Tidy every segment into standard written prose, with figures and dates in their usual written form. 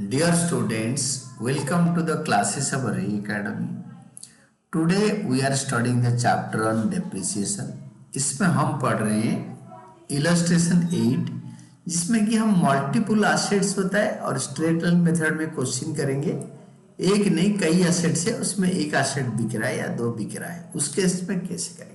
Dear students, welcome to the classes of Ray Academy. Today we are studying the chapter on depreciation. इसमें हम पढ़ रहे हैं illustration 8 जिसमें कि हम मल्टीपल एसेट्स होता है और स्ट्रेट लाइन मेथड में क्वेश्चन करेंगे। एक नहीं कई एसेट्स है, उसमें एक एसेट बिक रहा है या दो बिक रहा है, उस केस में कैसे करेंगे।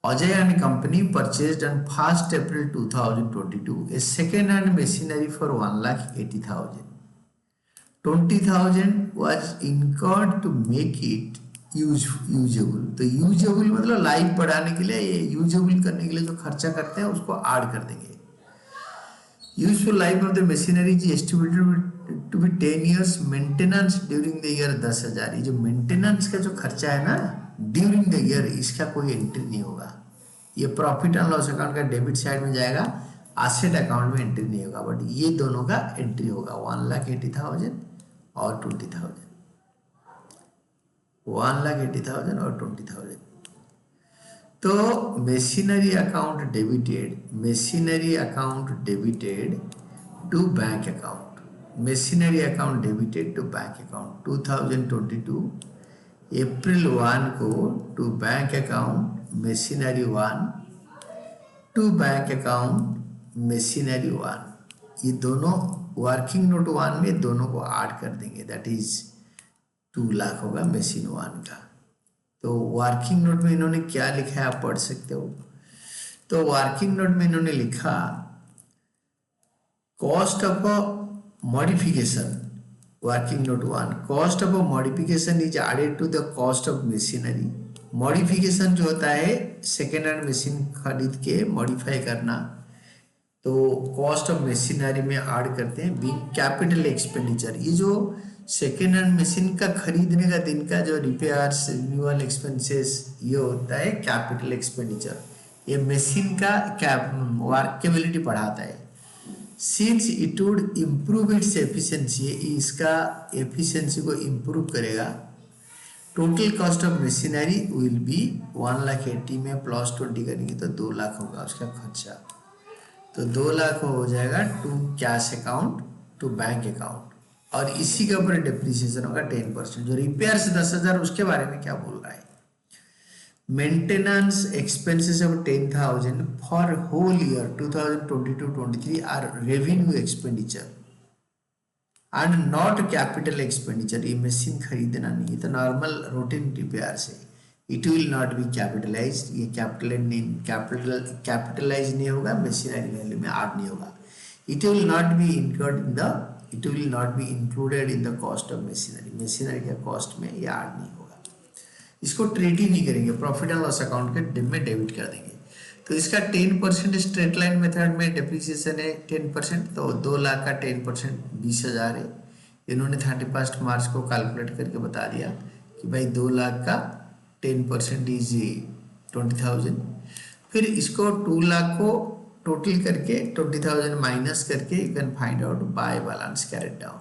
Ajay and company purchased on 1st April 2022 a second-hand machinery for 1,80,000. 20,000 was incurred to make it usable. तो यूजेबल मतलब लाइफ बढ़ाने के लिए, ये यूजेबल करने के लिए जो खर्चा करते हैं उसको ऐड कर देंगे। Useful life of the machinery is estimated to be 10 years. Maintenance during the year 10,000। ये जो मेंटेनेंस का जो खर्चा है ना ड्यूरिंग द ईयर, इसका कोई एंट्री नहीं होगा। ये प्रॉफिट एंड लॉस अकाउंट का डेबिट साइड में जाएगा, एसेट अकाउंट में एंट्री नहीं होगा, बट ये दोनों का एंट्री होगा 1,80,000 और 20,000। 1,80,000 और 20,000। तो machinery account debited to bank account, machinery account debited to bank account 2022 April 1 को to bank account machinery 1 to bank account machinery 1। ये दोनों वर्किंग नोट 1 में दोनों को ऐड कर देंगे, दैट इज 2 लाख होगा मशीन 1 का। तो वर्किंग नोट में इन्होंने क्या लिखा है आप पढ़ सकते हो। तो वर्किंग नोट में इन्होंने लिखा cost of modification, working note 1 cost of modification is added to the cost of machinery. Modification जो होता है सेकेंड हैंड मशीन खरीद के मॉडिफाई करना, तो कॉस्ट ऑफ मशीनरी में ऐड करते हैं। बीइंग कैपिटल एक्सपेंडिचर, ये जो सेकेंड हैंड मशीन का खरीदने का दिन का जो रिपेयर्स रिन्यूअल एक्सपेंसेस, ये होता है कैपिटल एक्सपेंडिचर। ये मशीन का वर्केबिलिटी बढ़ाता है। Since it would improve its efficiency, इसका एफिशिएंसी को इम्प्रूव करेगा। Total cost of machinery will be 1,80,000 में प्लस 20 करेंगे तो 2 लाख होगा उसका खर्चा। तो 2 लाख हो जाएगा to cash account to bank account, और इसी के ऊपर डिप्रिसिएशन होगा 10%। जो रिपेयर्स 10,000 उसके बारे में क्या बोल रहा है। Maintenance expenses of 10,000 for whole year 2022-23 are revenue expenditure and not capital expenditure. ये मशीन खरीदना नहीं है, तो नॉर्मल रूटीन रिपेयर्स है। It will not be capitalized, ये कैपिटलाइज नहीं होगा, मशीनरी वैल्यू में ऐड नहीं होगा। It will not be included in the cost of machinery, machinery के कॉस्ट में ये ऐड नहीं होगा। इसको ट्रीट ही नहीं करेंगे, प्रॉफिट एंड लॉस अकाउंट के में डेबिट कर देंगे। तो इसका 10% स्ट्रेट लाइन मेथड में डेप्रिसिएशन है 10%, तो 2 लाख का 10% 20,000 है। इन्होंने 31 मार्च को कैलकुलेट करके बता दिया कि भाई 2 लाख का 10% इज 20,000। फिर इसको 2 लाख को टोटल करके 20,000 माइनस करके you can find out by balance carried down.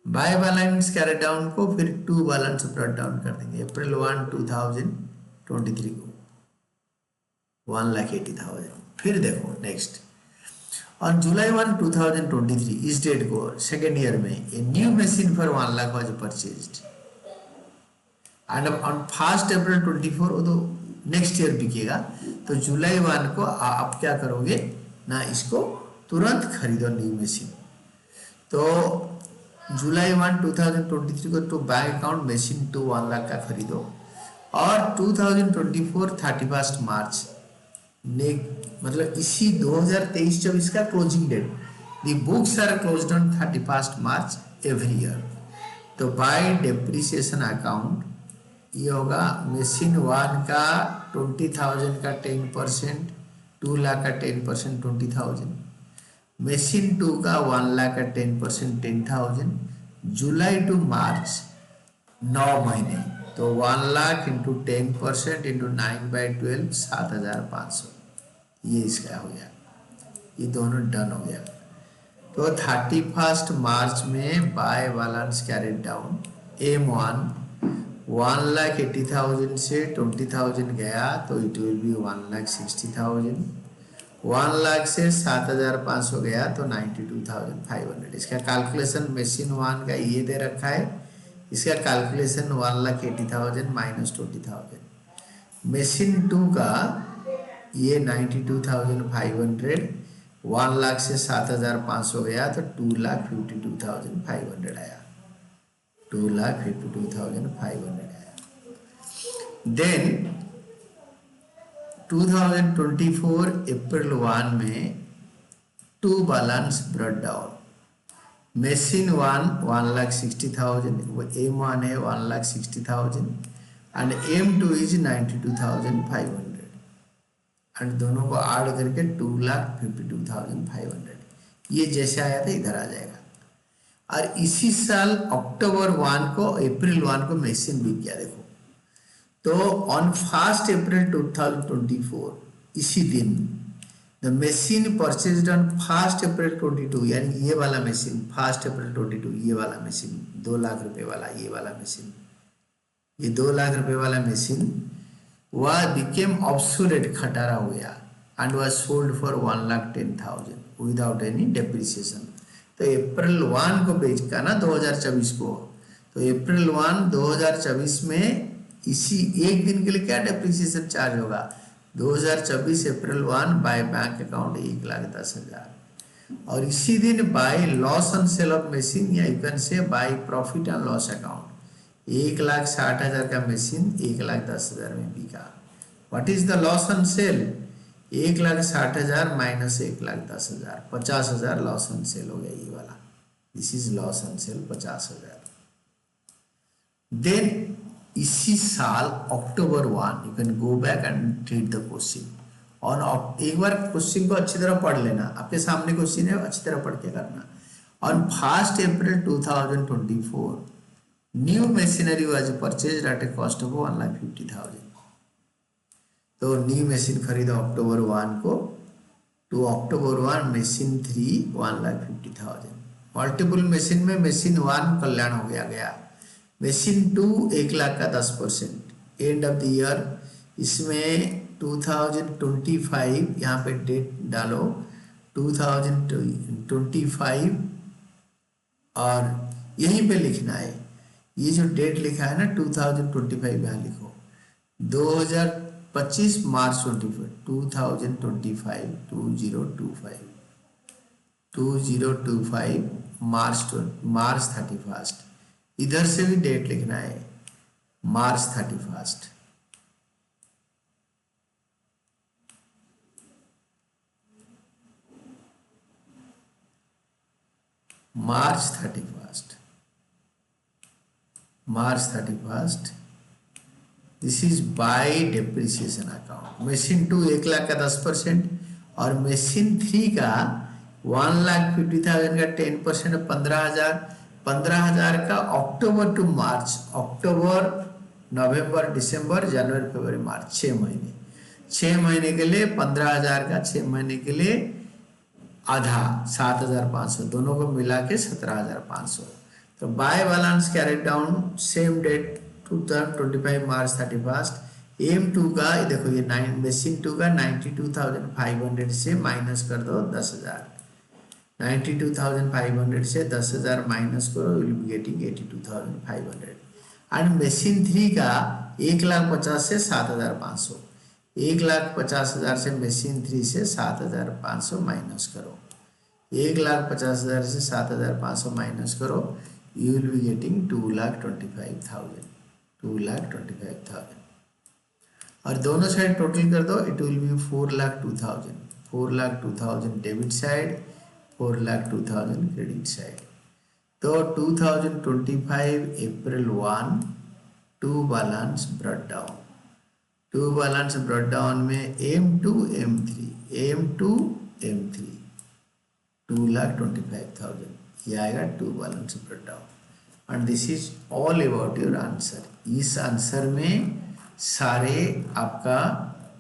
By balance carried down को फिर 2 बैलेंस ब्रॉट डाउन कर देंगे अप्रैल 1, 2023 को 1,80,000। फिर देखो नेक्स्ट ऑन जुलाई 1, 2023 इस डेट को सेकेंड ईयर में a new machine for 1 lakh was purchased and on 1st April 24 वो तो नेक्स्ट ईयर बिकेगा। तो जुलाई 1 को आप क्या करोगे ना, इसको तुरंत खरीदो न्यू मशीन। तो जुलाई 1, 2023 को to bank account machine 1 lakh का खरीदो, और 2024 31 मार्च ने मतलब इसी 2023-24 का closing date, the books are closed on 31 March every year. तो बाय डेप्रिसिएशन अकाउंट ये होगा मशीन 1 का 20,000 का 10%, 2 लाख का 10% 20,000, मशीन 2 का 1 लाख का 10% 10,000। जुलाई टू मार्च 9 महीने, तो 1 लाख इंटू 10% इंटू 9/12 7,500, ये इसका हो गया। ये दोनों डन हो गया। तो 31 मार्च में by balance carried down M1 1,80,000 से 20,000 गया, तो इट विल बी 1,60,000 1 लाख से 7,500 गया तो 92,500। इसका कैलकुलेशन मशीन 1 का ये दे रखा है, इसका कैलकुलेशन 1,80,000 माइनस 20,000। मशीन 2 का ये 92,500, 1 लाख से 7,500 गया तो 2,52,500 आया, 2,52,500 आया। देन 2024 अप्रैल 1 में 2 balance brought down. Machine 1,60,000, M1 है 1,60,000 एंड M2 इज 92,500 एंड दोनों को ऐड करके 2,52,500। ये जैसे आया था इधर आ जाएगा। और इसी साल अक्टूबर 1 को अप्रैल 1 को मशीन बिक गया। देखो तो ऑन 1 अप्रैल 2024 इसी दिन द मशीन परचेज्ड ऑन 1 अप्रैल 22, यानी ये वाला मशीन 1 अप्रैल 22, ये वाला मशीन 2 लाख रुपए वाला, ये वाला मशीन, ये 2 लाख रुपए वाला मशीन वह बिकेम ऑब्सोलेट, खटारा हो गया and was sold for 1,10,000 without any depreciation. तो अप्रैल 1 को बेच का ना 2024 को, तो अप्रैल 1 2024 में इसी एक दिन के लिए क्या डेप्रिसिएशन चार्ज होगा, 2024 अप्रैल 1 बाय बैंक अकाउंट 1,10,000। और इसी दिन by loss on sale of machine, या you can say by profit and loss account, 1,60,000 का मशीन 1,10,000 में बिका। What is the loss on sale, 1,60,000 minus 1,10,000, 50,000 loss on sale हो गया ये वाला। This is loss on sale 50,000। Then इसी साल October 1 you can go back and read the question और एक बार क्वेश्चन को अच्छी तरह पढ़ लेना, आपके सामने क्वेश्चन है, अच्छी तरह पढ़ के करना। On 1 April 2024 new machinery was purchased at a cost of 1,50,000। तो न्यू मशीन खरीदा अक्टूबर 1 को, to October 1 machine 3 1,50,000। Multiple machine में मशीन 1 कल्याण हो गया, मशीन 2 1,00,000 का 10%। एंड ऑफ द ईयर इसमें 2025, यहाँ पे डेट डालो 2025 और यहीं पे लिखना है, ये जो डेट लिखा है ना 2025 यहाँ लिखो, 2025 मार्च 25, 2025 2025 मार्च 31। इधर से भी डेट लिखना है मार्च 31। मार्च 31। This is by depreciation account. Machine 2 1,00,000 का 10% और मशीन 3 का 1,50,000 का 10% 15,000 का अक्टूबर टू मार्च, अक्टूबर नवंबर दिसंबर जनवरी फरवरी मार्च 6 महीने के लिए 15,000 का, 6 महीने के लिए आधा 7,500, दोनों को मिला के 17,500। तो by balance carried down same date 2025 March 31। M2 का देखो ये 9 मशीन 2 का 92,500 से माइनस कर दो 10,000, 92,500 से 10,000 माइनस करो, will be getting 82,500। And machine 3 का 1,50,000 से 7,500, 1,50,000 से मशीन 3 से 7,500 माइनस करो, 1,50,000 से 7,500 माइनस करो, यू विल बी गेटिंग 2,25,000, 2,25,000। और दोनों साइड टोटल कर दो, it will be 4,02,000, 4,02,000 debit side, 4,02,000 credit side. तो 2025 अप्रैल 1 2 balance brought down, 2 balance brought down में M2 M3 2,25,000 ये आएगा 2 balance brought down. And this is all about your answer. इस answer में सारे आपका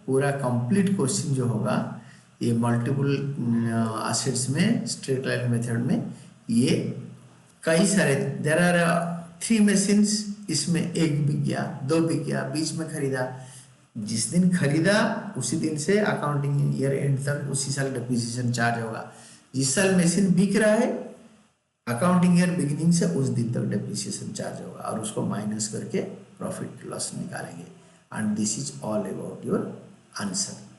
पूरा कंप्लीट क्वेश्चन जो होगा ये मल्टीपल एसेट्स में स्ट्रेट लाइन मेथड में ये कई सारे, देयर आर 3 मशीन्स, इसमें एक बिक गया, 2 बिक गया, बीच में खरीदा, जिस दिन खरीदा उसी दिन से अकाउंटिंग ईयर एंड तक उसी साल डेप्रिसिएशन चार्ज होगा। जिस साल मशीन बिक रहा है अकाउंटिंग ईयर बिगिनिंग से उस दिन तक डेप्रिसिएशन चार्ज होगा और उसको माइनस करके प्रॉफिट लॉस निकालेंगे। And this is all about your answer.